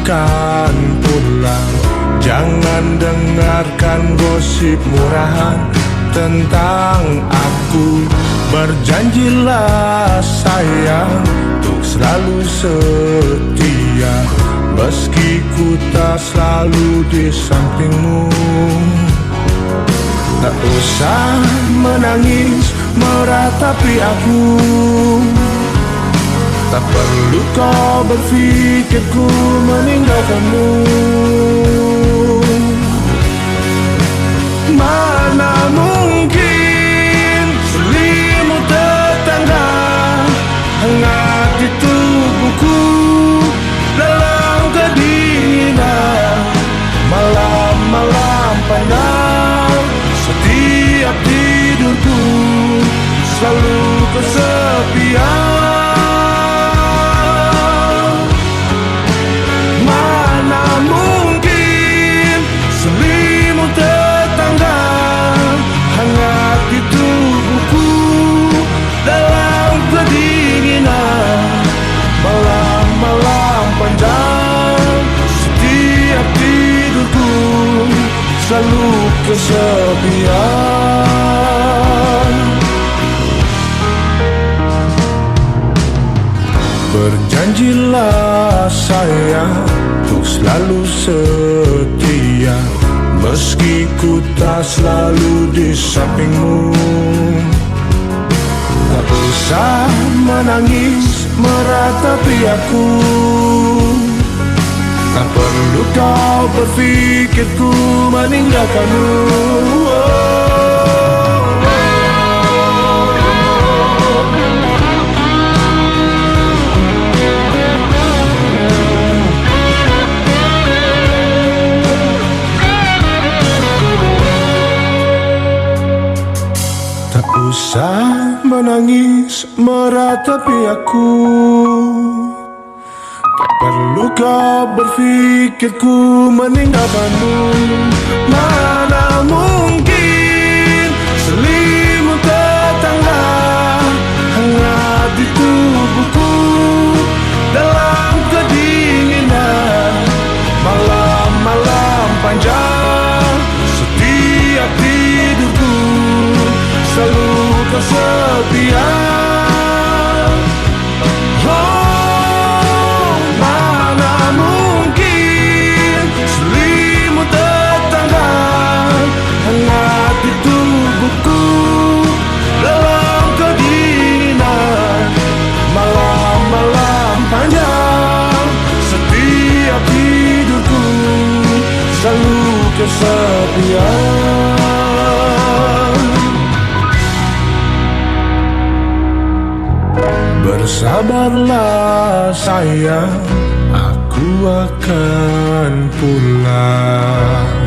akan pulang. Jangan dengarkan gosip murahan tentang aku. Berjanjilah sayang untuk selalu setia, meski ku tak selalu di sampingmu. Tak usah menangis meratapi aku, tak perlu kau berpikir ku meninggalkanmu. Mana mungkin selimut tetangga hangat di tubuhku dalam kedinginan malam-malam panjang. Setiap tidurku selalu kesepian. Mana mungkin selimut tetangga hangat di tubuhku dalam kedinginan malam-malam panjang. Setiap tidurku selalu kesepian. Berjanjilah sayang untuk selalu setia, meski ku tak selalu di sampingmu. Tak usah menangis meratapi aku, tak perlu kau berpikir ku meninggalkanmu. Tak usah menangis meratapi aku, tak perlu kau berpikir ku meninggalkanmu. Mana mungkin selimut tetangga hangat di tubuhku dalam kedinginan malam-malam panjang. Setiap tidurku selalu kesepian. Oh, mana mungkin selimut tetangga hangat di tubuhku dalam kedinginan malam-malam panjang. Setiap tidurku selalu kesepian. Bersabarlah sayang, aku akan pulang.